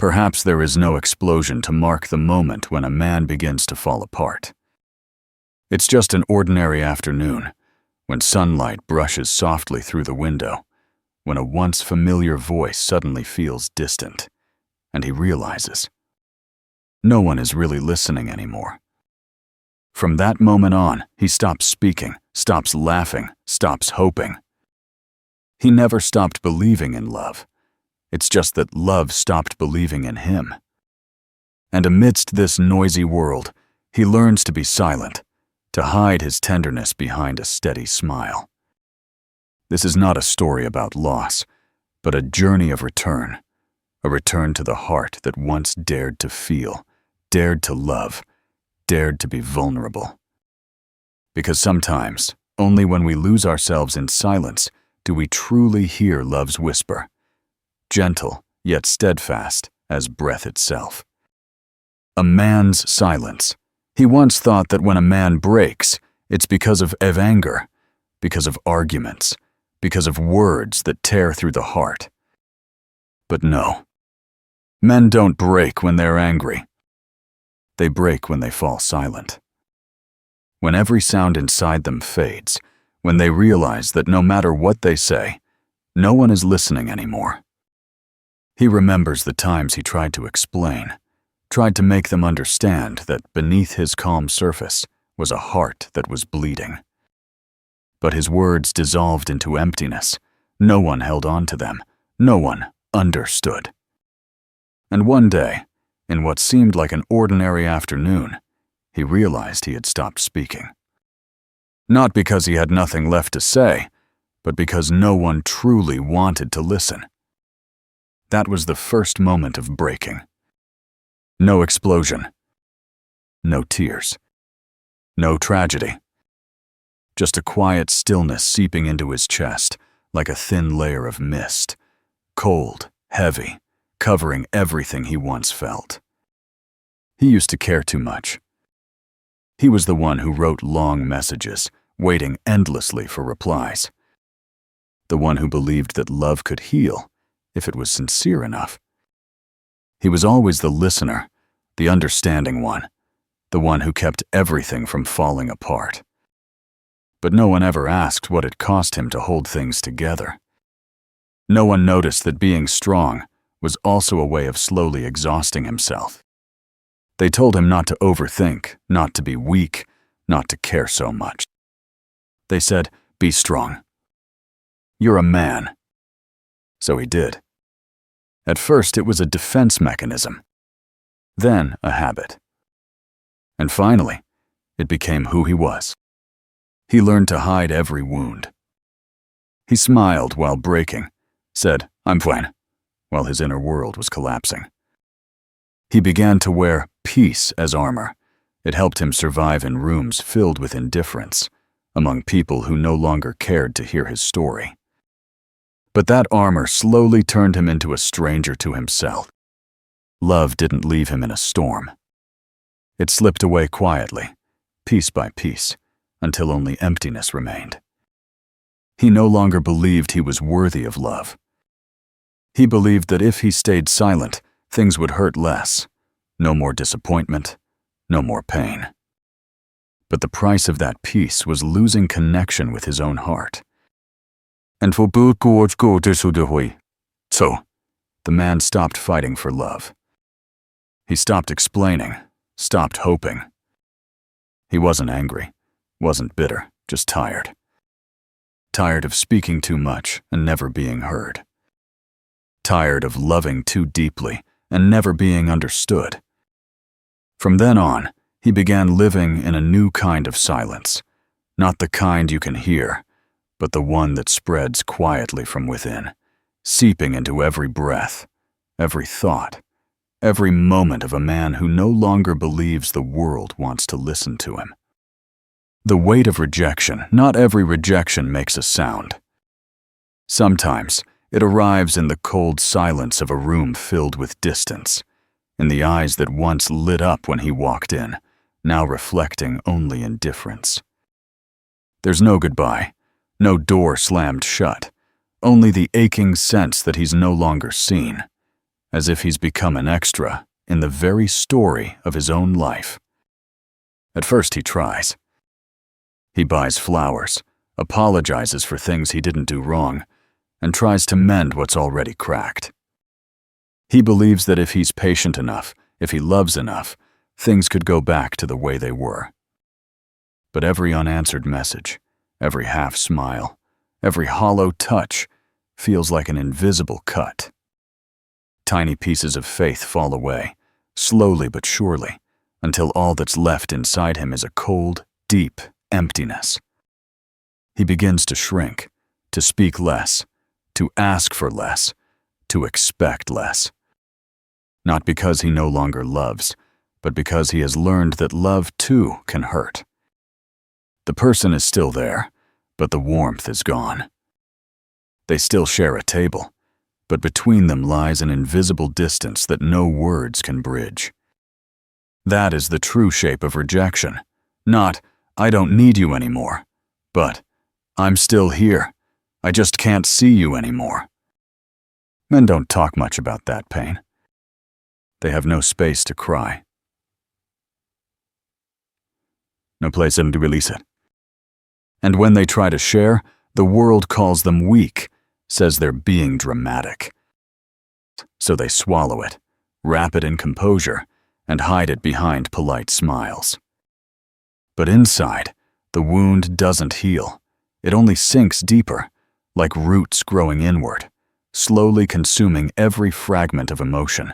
Perhaps there is no explosion to mark the moment when a man begins to fall apart. It's just an ordinary afternoon, when sunlight brushes softly through the window, when a once familiar voice suddenly feels distant, and he realizes no one is really listening anymore. From that moment on, he stops speaking, stops laughing, stops hoping. He never stopped believing in love. It's just that love stopped believing in him. And amidst this noisy world, he learns to be silent, to hide his tenderness behind a steady smile. This is not a story about loss, but a journey of return, a return to the heart that once dared to feel, dared to love, dared to be vulnerable. Because sometimes, only when we lose ourselves in silence do we truly hear love's whisper, gentle yet steadfast as breath itself. A man's silence. He once thought that when a man breaks, it's because of anger, because of arguments, because of words that tear through the heart. But no. Men don't break when they're angry. They break when they fall silent. When every sound inside them fades, when they realize that no matter what they say, no one is listening anymore. He remembers the times he tried to explain, tried to make them understand that beneath his calm surface was a heart that was bleeding. But his words dissolved into emptiness. No one held on to them. No one understood. And one day, in what seemed like an ordinary afternoon, he realized he had stopped speaking. Not because he had nothing left to say, but because no one truly wanted to listen. That was the first moment of breaking. No explosion. No tears. No tragedy. Just a quiet stillness seeping into his chest like a thin layer of mist, cold, heavy, covering everything he once felt. He used to care too much. He was the one who wrote long messages, waiting endlessly for replies. The one who believed that love could heal if it was sincere enough. He was always the listener, the understanding one, the one who kept everything from falling apart. But no one ever asked what it cost him to hold things together. No one noticed that being strong was also a way of slowly exhausting himself. They told him not to overthink, not to be weak, not to care so much. They said, "Be strong. You're a man." So he did. At first, it was a defense mechanism, then a habit. And finally, it became who he was. He learned to hide every wound. He smiled while breaking, said, "I'm fine," while his inner world was collapsing. He began to wear peace as armor. It helped him survive in rooms filled with indifference, among people who no longer cared to hear his story. But that armor slowly turned him into a stranger to himself. Love didn't leave him in a storm. It slipped away quietly, piece by piece, until only emptiness remained. He no longer believed he was worthy of love. He believed that if he stayed silent, things would hurt less. No more disappointment, no more pain. But the price of that peace was losing connection with his own heart. And so, the man stopped fighting for love. He stopped explaining, stopped hoping. He wasn't angry, wasn't bitter, just tired. Tired of speaking too much and never being heard. Tired of loving too deeply and never being understood. From then on, he began living in a new kind of silence, not the kind you can hear, but the one that spreads quietly from within, seeping into every breath, every thought, every moment of a man who no longer believes the world wants to listen to him. The weight of rejection. Not every rejection makes a sound. Sometimes it arrives in the cold silence of a room filled with distance, in the eyes that once lit up when he walked in, now reflecting only indifference. There's no goodbye, no door slammed shut, only the aching sense that he's no longer seen, as if he's become an extra in the very story of his own life. At first he tries. He buys flowers, apologizes for things he didn't do wrong, and tries to mend what's already cracked. He believes that if he's patient enough, if he loves enough, things could go back to the way they were. But every unanswered message, every half smile, every hollow touch feels like an invisible cut. Tiny pieces of faith fall away, slowly but surely, until all that's left inside him is a cold, deep emptiness. He begins to shrink, to speak less, to ask for less, to expect less. Not because he no longer loves, but because he has learned that love too can hurt. The person is still there, but the warmth is gone. They still share a table, but between them lies an invisible distance that no words can bridge. That is the true shape of rejection. Not, I don't need you anymore, but, I'm still here. I just can't see you anymore. Men don't talk much about that pain. They have no space to cry. No place to release it. And when they try to share, the world calls them weak, says they're being dramatic. So they swallow it, wrap it in composure, and hide it behind polite smiles. But inside, the wound doesn't heal. It only sinks deeper, like roots growing inward, slowly consuming every fragment of emotion.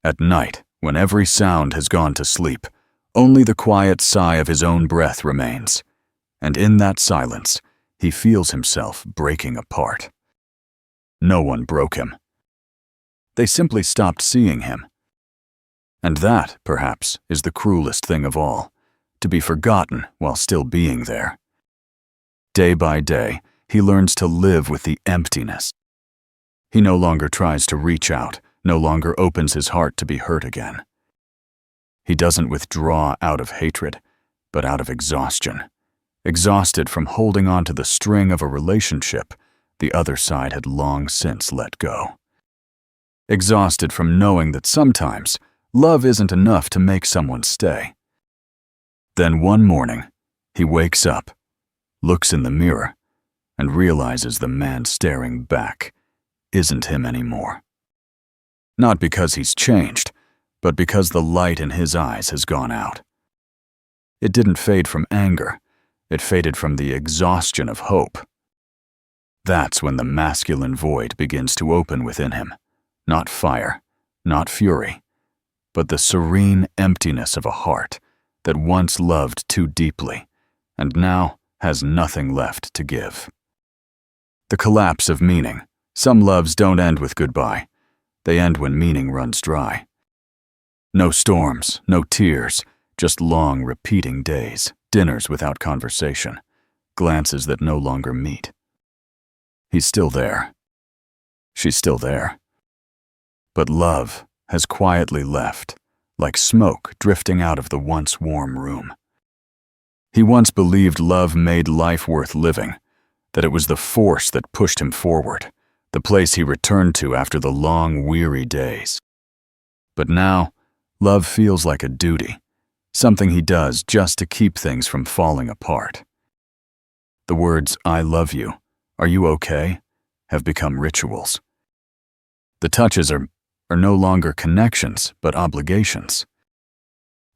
At night, when every sound has gone to sleep, only the quiet sigh of his own breath remains, and in that silence, he feels himself breaking apart. No one broke him. They simply stopped seeing him. And that, perhaps, is the cruelest thing of all, to be forgotten while still being there. Day by day, he learns to live with the emptiness. He no longer tries to reach out, no longer opens his heart to be hurt again. He doesn't withdraw out of hatred, but out of exhaustion. Exhausted from holding on to the string of a relationship the other side had long since let go. Exhausted from knowing that sometimes love isn't enough to make someone stay. Then one morning, he wakes up, looks in the mirror, and realizes the man staring back isn't him anymore. Not because he's changed, but because the light in his eyes has gone out. It didn't fade from anger. It faded from the exhaustion of hope. That's when the masculine void begins to open within him. Not fire, not fury, but the serene emptiness of a heart that once loved too deeply and now has nothing left to give. The collapse of meaning. Some loves don't end with goodbye. They end when meaning runs dry. No storms, no tears, just long repeating days, dinners without conversation, glances that no longer meet. He's still there. She's still there. But love has quietly left, like smoke drifting out of the once warm room. He once believed love made life worth living, that it was the force that pushed him forward, the place he returned to after the long, weary days. But now, love feels like a duty, something he does just to keep things from falling apart. The words, "I love you," "Are you okay?" have become rituals. The touches are no longer connections, but obligations.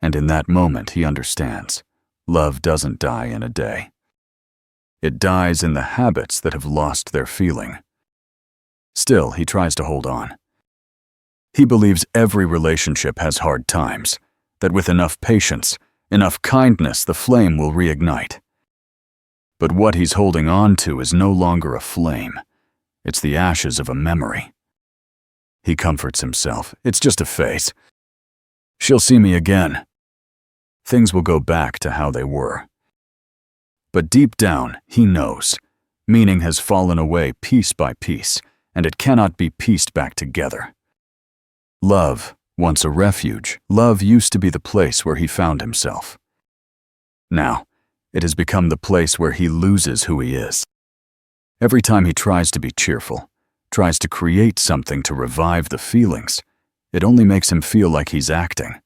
And in that moment, he understands, love doesn't die in a day. It dies in the habits that have lost their feeling. Still, he tries to hold on. He believes every relationship has hard times, that with enough patience, enough kindness, the flame will reignite. But what he's holding on to is no longer a flame. It's the ashes of a memory. He comforts himself. It's just a phase. She'll see me again. Things will go back to how they were. But deep down, he knows. Meaning has fallen away piece by piece, and it cannot be pieced back together. Love, once a refuge, love used to be the place where he found himself. Now, it has become the place where he loses who he is. Every time he tries to be cheerful, tries to create something to revive the feelings, it only makes him feel like he's acting.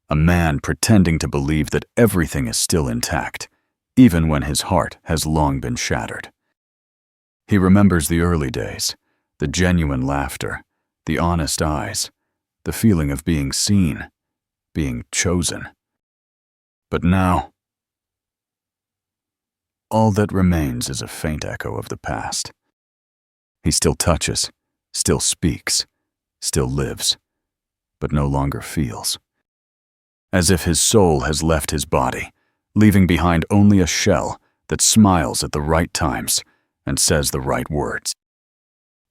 A man pretending to believe that everything is still intact, even when his heart has long been shattered. He remembers the early days, the genuine laughter, the honest eyes, the feeling of being seen, being chosen. But now, all that remains is a faint echo of the past. He still touches, still speaks, still lives, but no longer feels. As if his soul has left his body, leaving behind only a shell that smiles at the right times and says the right words.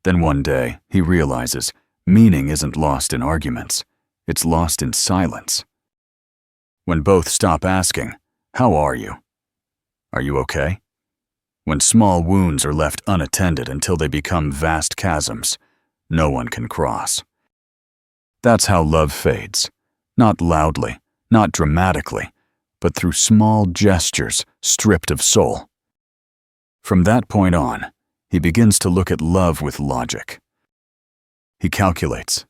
Then one day, he realizes meaning isn't lost in arguments, it's lost in silence. When both stop asking, "How are you? Are you okay?" When small wounds are left unattended until they become vast chasms no one can cross. That's how love fades, not loudly, not dramatically, but through small gestures stripped of soul. From that point on, he begins to look at love with logic. He calculates,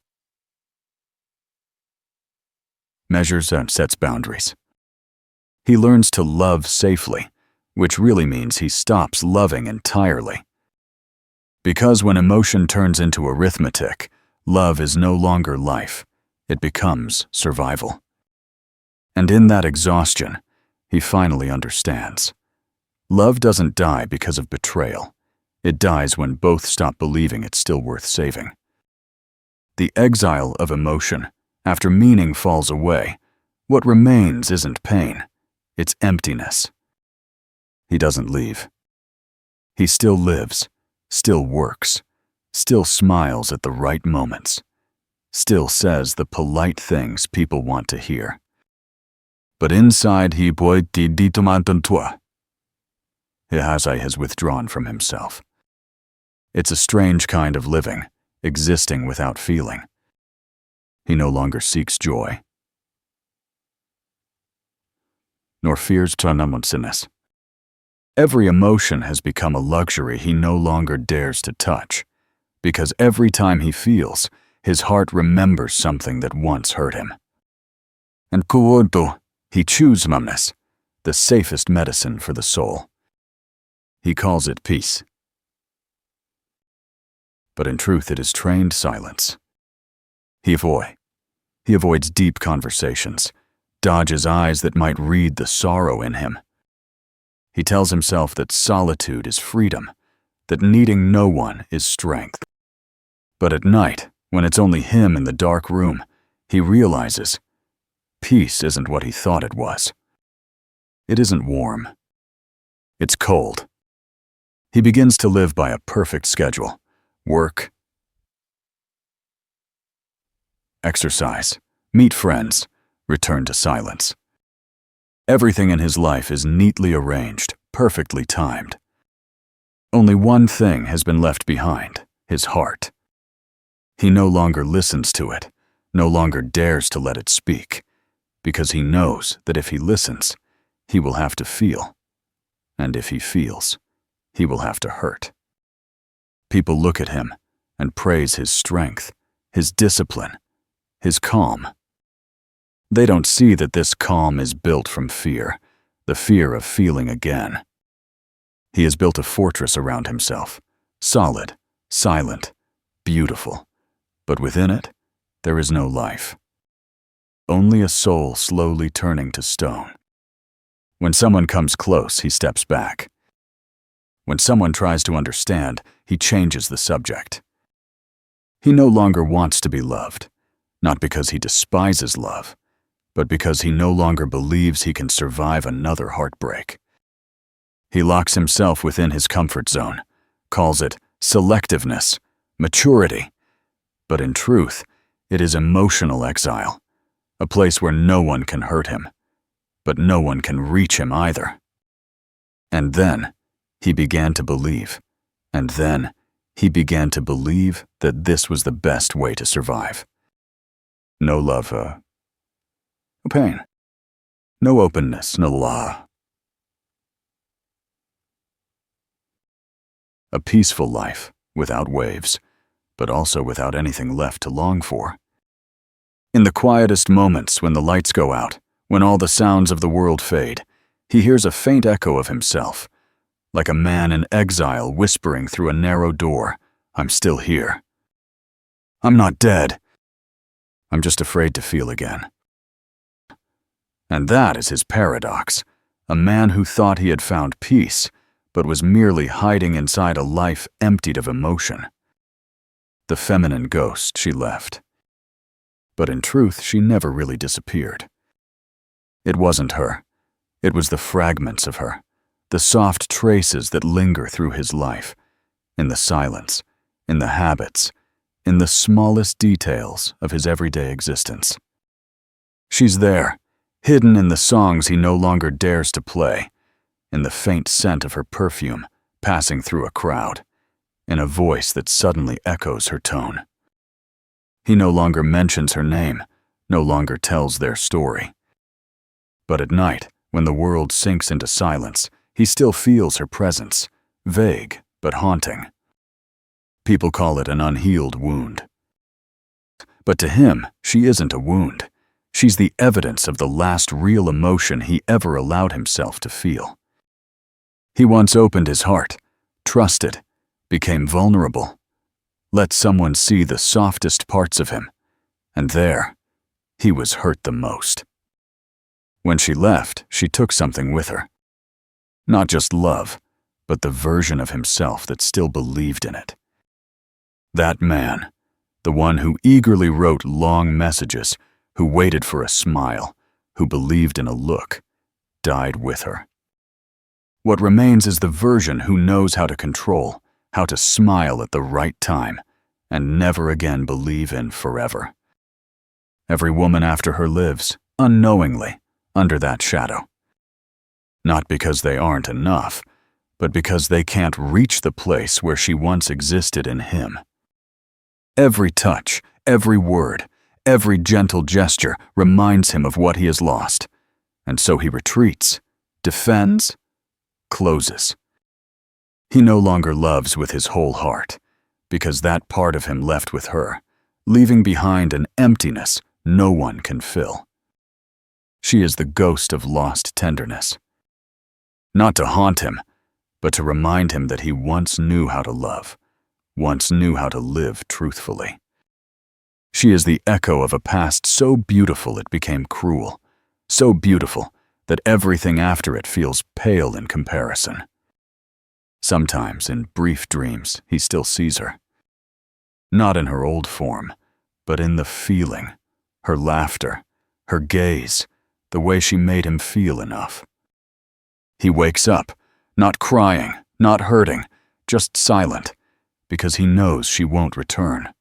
measures and sets boundaries. He learns to love safely, which really means he stops loving entirely. Because when emotion turns into arithmetic, love is no longer life, it becomes survival. And in that exhaustion, he finally understands. Love doesn't die because of betrayal. It dies when both stop believing it's still worth saving. The exile of emotion, after meaning falls away, what remains isn't pain, it's emptiness. He doesn't leave. He still lives, still works, still smiles at the right moments, still says the polite things people want to hear. But inside he has withdrawn from himself. It's a strange kind of living, existing without feeling. He no longer seeks joy, nor fears emptiness. Every emotion has become a luxury he no longer dares to touch, because every time he feels, his heart remembers something that once hurt him. And he chooses numbness, the safest medicine for the soul. He calls it peace. But in truth it is trained silence. He avoids deep conversations, dodges eyes that might read the sorrow in him. He tells himself that solitude is freedom, that needing no one is strength. But at night, when it's only him in the dark room, he realizes peace isn't what he thought it was. It isn't warm. It's cold. He begins to live by a perfect schedule: work, exercise, meet friends, return to silence. Everything in his life is neatly arranged, perfectly timed. Only one thing has been left behind: his heart. He no longer listens to it, no longer dares to let it speak, because he knows that if he listens, he will have to feel. And if he feels, he will have to hurt. People look at him and praise his strength, his discipline, his calm. They don't see that this calm is built from fear, the fear of feeling again. He has built a fortress around himself, solid, silent, beautiful, but within it, there is no life. Only a soul slowly turning to stone. When someone comes close, he steps back. When someone tries to understand, he changes the subject. He no longer wants to be loved, not because he despises love, but because he no longer believes he can survive another heartbreak. He locks himself within his comfort zone, calls it selectiveness, maturity, but in truth, it is emotional exile, a place where no one can hurt him, but no one can reach him either. And then, he began to believe, and then, he began to believe that this was the best way to survive. No love, no pain, no openness, no law. A peaceful life without waves, but also without anything left to long for. In the quietest moments, when the lights go out, when all the sounds of the world fade, he hears a faint echo of himself, like a man in exile whispering through a narrow door, "I'm still here. I'm not dead. I'm just afraid to feel again." And that is his paradox, a man who thought he had found peace, but was merely hiding inside a life emptied of emotion. The feminine ghost she left. But in truth, she never really disappeared. It wasn't her. It was the fragments of her, the soft traces that linger through his life, in the silence, in the habits, in the smallest details of his everyday existence. She's there, hidden in the songs he no longer dares to play, in the faint scent of her perfume passing through a crowd, in a voice that suddenly echoes her tone. He no longer mentions her name, no longer tells their story. But at night, when the world sinks into silence, he still feels her presence, vague but haunting. People call it an unhealed wound. But to him, she isn't a wound. She's the evidence of the last real emotion he ever allowed himself to feel. He once opened his heart, trusted, became vulnerable, let someone see the softest parts of him, and there, he was hurt the most. When she left, she took something with her. Not just love, but the version of himself that still believed in it. That man, the one who eagerly wrote long messages, who waited for a smile, who believed in a look, died with her. What remains is the version who knows how to control, how to smile at the right time, and never again believe in forever. Every woman after her lives, unknowingly, under that shadow. Not because they aren't enough, but because they can't reach the place where she once existed in him. Every touch, every word, every gentle gesture reminds him of what he has lost, and so he retreats, defends, closes. He no longer loves with his whole heart, because that part of him left with her, leaving behind an emptiness no one can fill. She is the ghost of lost tenderness. Not to haunt him, but to remind him that he once knew how to love, once knew how to live truthfully. She is the echo of a past so beautiful it became cruel, so beautiful that everything after it feels pale in comparison. Sometimes, in brief dreams, he still sees her. Not in her old form, but in the feeling, her laughter, her gaze, the way she made him feel enough. He wakes up, not crying, not hurting, just silent, because he knows she won't return.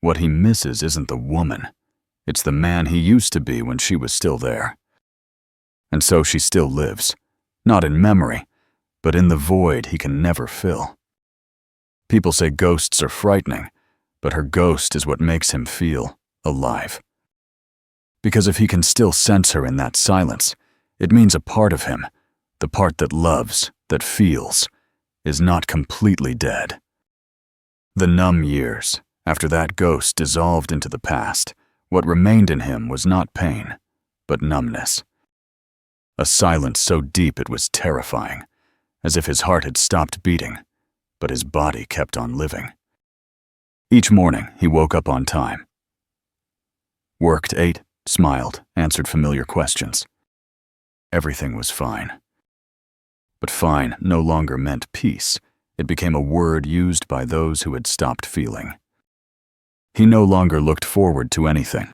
What he misses isn't the woman, it's the man he used to be when she was still there. And so she still lives, not in memory, but in the void he can never fill. People say ghosts are frightening, but her ghost is what makes him feel alive. Because if he can still sense her in that silence, it means a part of him, the part that loves, that feels, is not completely dead. The numb years, after that ghost dissolved into the past, what remained in him was not pain, but numbness. A silence so deep it was terrifying, as if his heart had stopped beating, but his body kept on living. Each morning, he woke up on time. Worked, ate, smiled, answered familiar questions. Everything was fine. But fine no longer meant peace. It became a word used by those who had stopped feeling. He no longer looked forward to anything.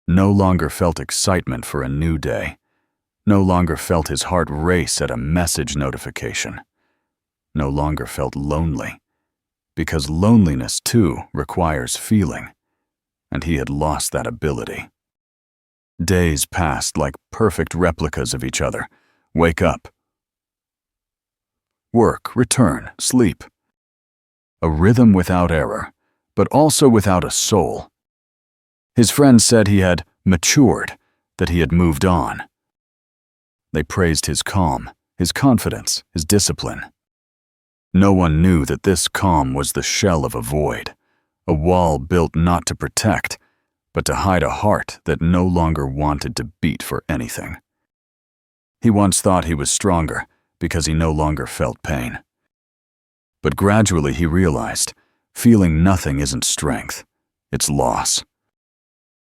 No longer felt excitement for a new day. No longer felt his heart race at a message notification. No longer felt lonely, because loneliness, too, requires feeling, and he had lost that ability. Days passed like perfect replicas of each other. Wake up. Work, return, sleep. A rhythm without error, but also without a soul. His friends said he had matured, that he had moved on. They praised his calm, his confidence, his discipline. No one knew that this calm was the shell of a void, a wall built not to protect, but to hide a heart that no longer wanted to beat for anything. He once thought he was stronger because he no longer felt pain. But gradually he realized, feeling nothing isn't strength, it's loss.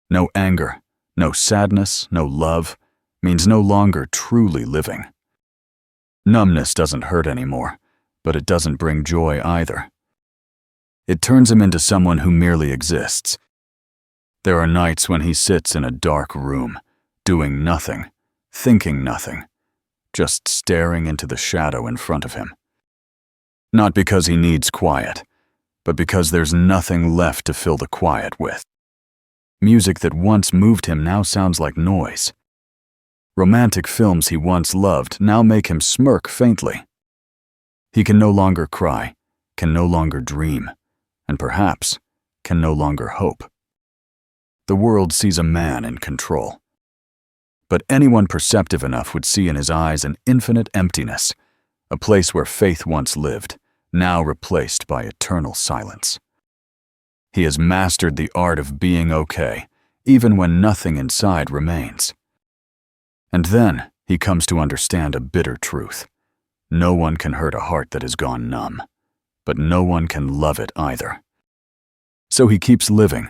No anger, no sadness, no love, means no longer truly living. Numbness doesn't hurt anymore, but it doesn't bring joy either. It turns him into someone who merely exists. There are nights when he sits in a dark room, doing nothing, thinking nothing, just staring into the shadow in front of him. Not because he needs quiet, but because there's nothing left to fill the quiet with. Music that once moved him now sounds like noise. Romantic films he once loved now make him smirk faintly. He can no longer cry, can no longer dream, and perhaps can no longer hope. The world sees a man in control. But anyone perceptive enough would see in his eyes an infinite emptiness, a place where faith once lived, now replaced by eternal silence. He has mastered the art of being okay, even when nothing inside remains. And then he comes to understand a bitter truth. No one can hurt a heart that has gone numb, but no one can love it either. So he keeps living,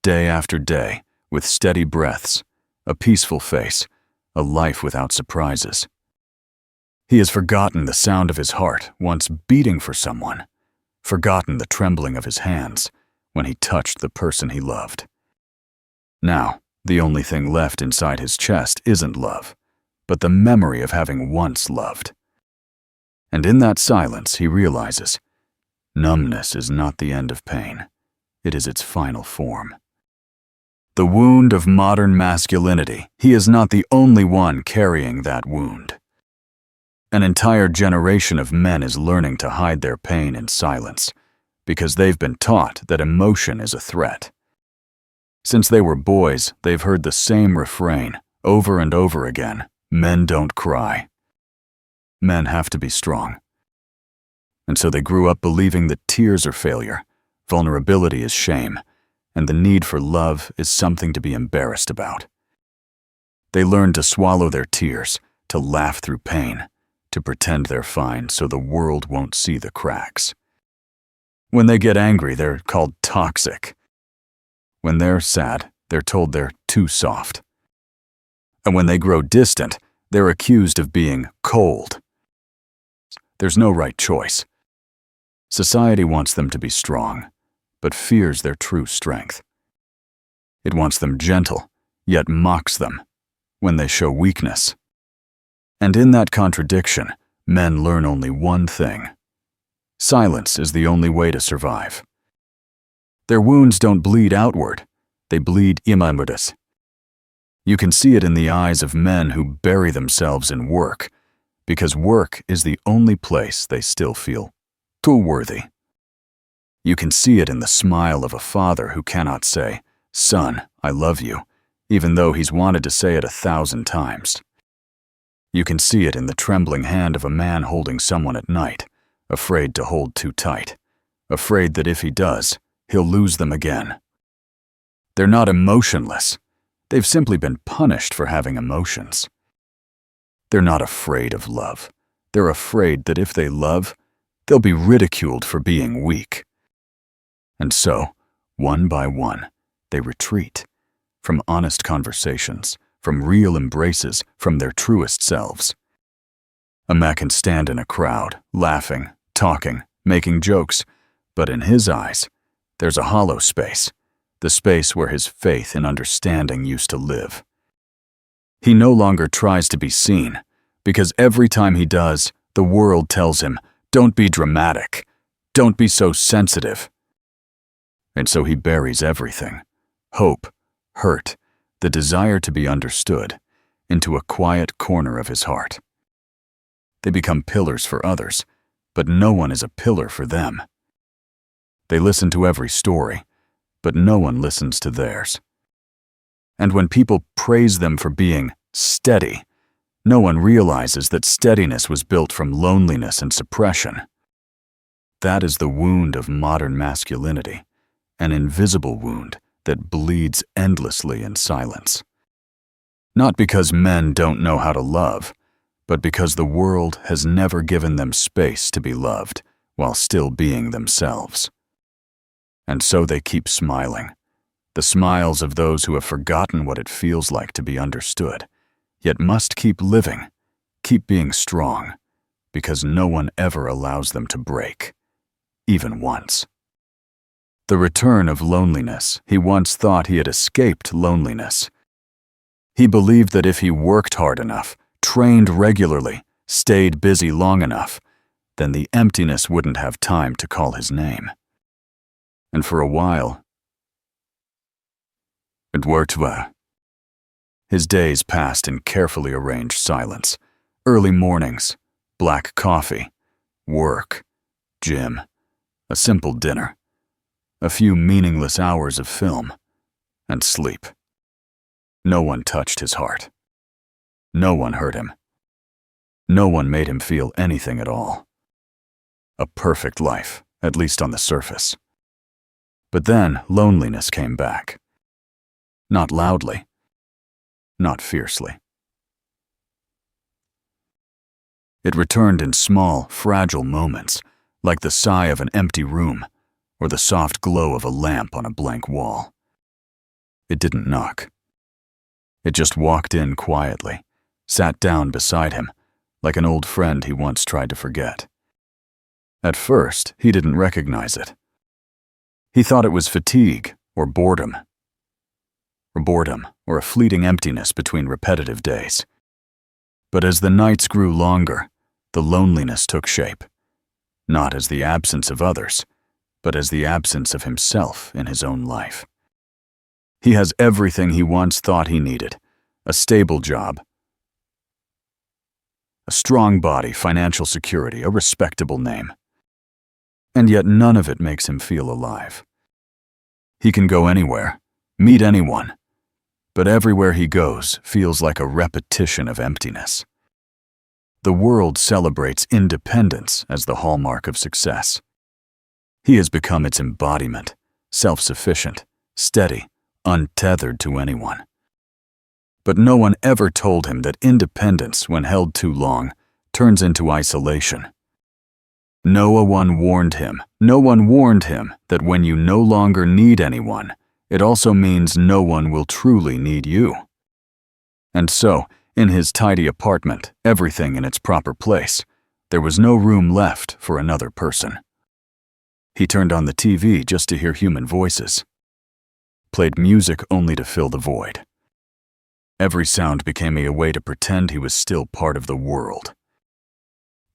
day after day, with steady breaths, a peaceful face, a life without surprises. He has forgotten the sound of his heart once beating for someone, forgotten the trembling of his hands when he touched the person he loved. Now, the only thing left inside his chest isn't love, but the memory of having once loved. And in that silence, he realizes, numbness is not the end of pain. It is its final form. The wound of modern masculinity, he is not the only one carrying that wound. An entire generation of men is learning to hide their pain in silence, because they've been taught that emotion is a threat. Since they were boys, they've heard the same refrain over and over again: men don't cry. Men have to be strong. And so they grew up believing that tears are failure, vulnerability is shame, and the need for love is something to be embarrassed about. They learned to swallow their tears, to laugh through pain, to pretend they're fine so the world won't see the cracks. When they get angry, they're called toxic. When they're sad, they're told they're too soft. And when they grow distant, they're accused of being cold. There's no right choice. Society wants them to be strong, but fears their true strength. It wants them gentle, yet mocks them when they show weakness. And in that contradiction, men learn only one thing: silence is the only way to survive. Their wounds don't bleed outward, they bleed inwardus. You can see it in the eyes of men who bury themselves in work, because work is the only place they still feel too worthy. You can see it in the smile of a father who cannot say, "Son, I love you," even though he's wanted to say it 1,000 times. You can see it in the trembling hand of a man holding someone at night, afraid to hold too tight, afraid that if he does, he'll lose them again. They're not emotionless. They've simply been punished for having emotions. They're not afraid of love. They're afraid that if they love, they'll be ridiculed for being weak. And so, one by one, they retreat from honest conversations, from real embraces, from their truest selves. A man can stand in a crowd, laughing, talking, making jokes, but in his eyes, there's a hollow space, the space where his faith and understanding used to live. He no longer tries to be seen, because every time he does, the world tells him, "Don't be dramatic, don't be so sensitive." And so he buries everything: hope, hurt, the desire to be understood, into a quiet corner of his heart. They become pillars for others, but no one is a pillar for them. They listen to every story, but no one listens to theirs. And when people praise them for being steady, no one realizes that steadiness was built from loneliness and suppression. That is the wound of modern masculinity, an invisible wound that bleeds endlessly in silence. Not because men don't know how to love, but because the world has never given them space to be loved while still being themselves. And so they keep smiling, the smiles of those who have forgotten what it feels like to be understood, yet must keep living, keep being strong, because no one ever allows them to break, even once. The return of loneliness. He once thought he had escaped loneliness. He believed that if he worked hard enough, trained regularly, stayed busy long enough, then the emptiness wouldn't have time to call his name. And for a while, it worked well. His days passed in carefully arranged silence. Early mornings, black coffee, work, gym, a simple dinner, a few meaningless hours of film, and sleep. No one touched his heart. No one hurt him. No one made him feel anything at all. A perfect life, at least on the surface. But then loneliness came back. Not loudly, not fiercely. It returned in small, fragile moments, like the sigh of an empty room or the soft glow of a lamp on a blank wall. It didn't knock. It just walked in quietly, sat down beside him, like an old friend he once tried to forget. At first, he didn't recognize it. He thought it was fatigue or boredom, or a fleeting emptiness between repetitive days. But as the nights grew longer, the loneliness took shape, not as the absence of others, but as the absence of himself in his own life. He has everything he once thought he needed: a stable job, a strong body, financial security, a respectable name. And yet none of it makes him feel alive. He can go anywhere, meet anyone, but everywhere he goes feels like a repetition of emptiness. The world celebrates independence as the hallmark of success. He has become its embodiment, self-sufficient, steady, untethered to anyone. But no one ever told him that independence, when held too long, turns into isolation. No one warned him that when you no longer need anyone, it also means no one will truly need you. And so, in his tidy apartment, everything in its proper place, there was no room left for another person. He turned on the TV just to hear human voices, played music only to fill the void. Every sound became a way to pretend he was still part of the world.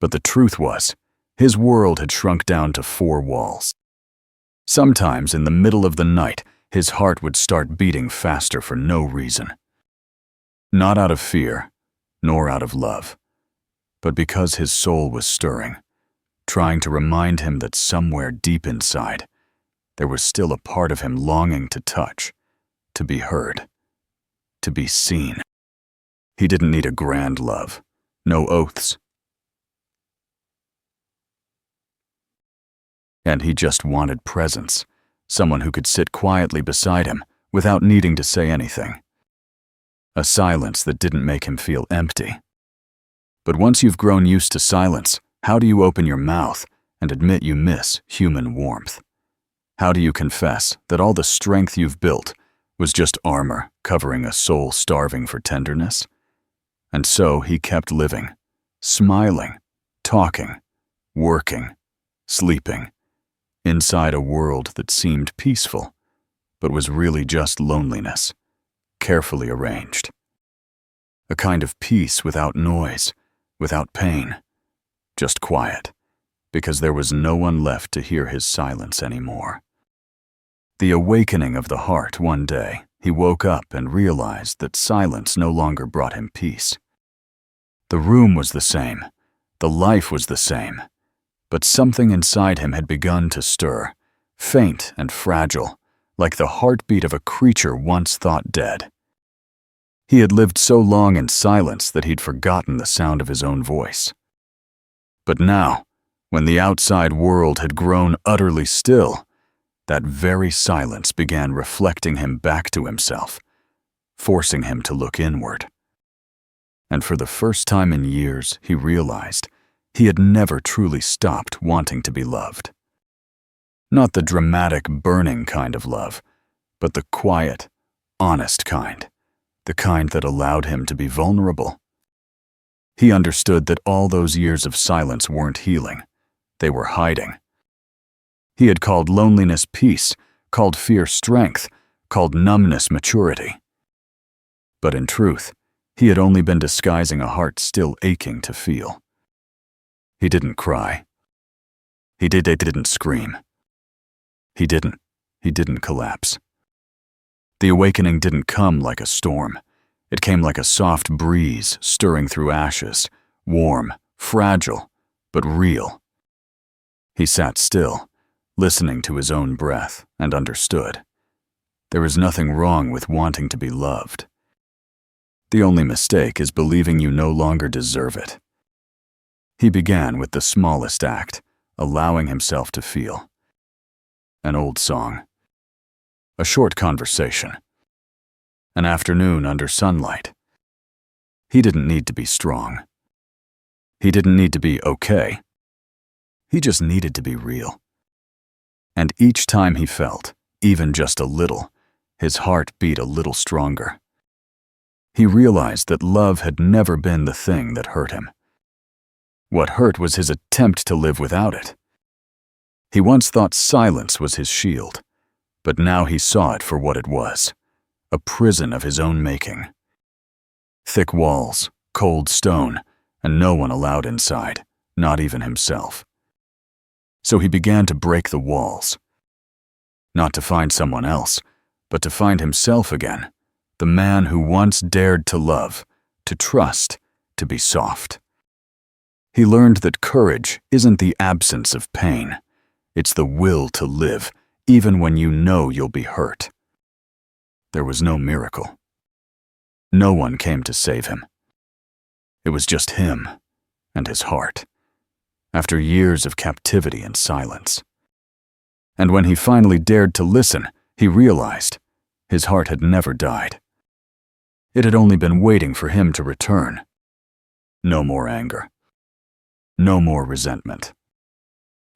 But the truth was, his world had shrunk down to 4 walls. Sometimes in the middle of the night, his heart would start beating faster for no reason. Not out of fear, nor out of love, but because his soul was stirring, trying to remind him that somewhere deep inside, there was still a part of him longing to touch, to be heard, to be seen. He didn't need a grand love, no oaths. And he just wanted presence, someone who could sit quietly beside him without needing to say anything. A silence that didn't make him feel empty. But once you've grown used to silence, how do you open your mouth and admit you miss human warmth? How do you confess that all the strength you've built was just armor covering a soul starving for tenderness? And so he kept living, smiling, talking, working, sleeping, inside a world that seemed peaceful, but was really just loneliness, carefully arranged. A kind of peace without noise, without pain, just quiet, because there was no one left to hear his silence anymore. The awakening of the heart one day, he woke up and realized that silence no longer brought him peace. The room was the same, the life was the same, but something inside him had begun to stir, faint and fragile, like the heartbeat of a creature once thought dead. He had lived so long in silence that he'd forgotten the sound of his own voice. But now, When the outside world had grown utterly still, that very silence began reflecting him back to himself, forcing him to look inward. And for the first time in years, he realized he had never truly stopped wanting to be loved. Not the dramatic, burning kind of love, but the quiet, honest kind, the kind that allowed him to be vulnerable. He understood that all those years of silence weren't healing. They were hiding. He had called loneliness peace, called fear strength, called numbness maturity. But in truth, he had only been disguising a heart still aching to feel. He didn't cry. He didn't scream. He didn't collapse. The awakening didn't come like a storm. It came like a soft breeze stirring through ashes, warm, fragile, but real. He sat still, listening to his own breath, and understood. There is nothing wrong with wanting to be loved. The only mistake is believing you no longer deserve it. He began with the smallest act, allowing himself to feel. An old song. A short conversation. An afternoon under sunlight. He didn't need to be strong. He didn't need to be okay. He just needed to be real. And each time he felt, even just a little, his heart beat a little stronger. He realized that love had never been the thing that hurt him. What hurt was his attempt to live without it. He once thought silence was his shield, but now he saw it for what it was, a prison of his own making. Thick walls, cold stone, and no one allowed inside, not even himself. So he began to break the walls. Not to find someone else, but to find himself again, the man who once dared to love, to trust, to be soft. He learned that courage isn't the absence of pain. It's the will to live, even when you know you'll be hurt. There was no miracle. No one came to save him. It was just him and his heart, after years of captivity and silence. And when he finally dared to listen, he realized his heart had never died. It had only been waiting for him to return. No more anger. No more resentment.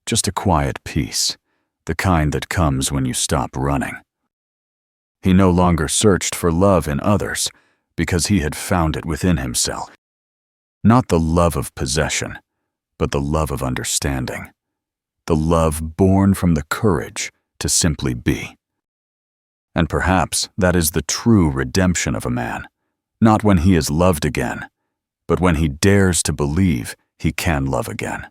Just a quiet peace, the kind that comes when you stop running. He no longer searched for love in others because he had found it within himself. Not the love of possession, but the love of understanding. The love born from the courage to simply be. And perhaps that is the true redemption of a man, not when he is loved again, but when he dares to believe he can love again.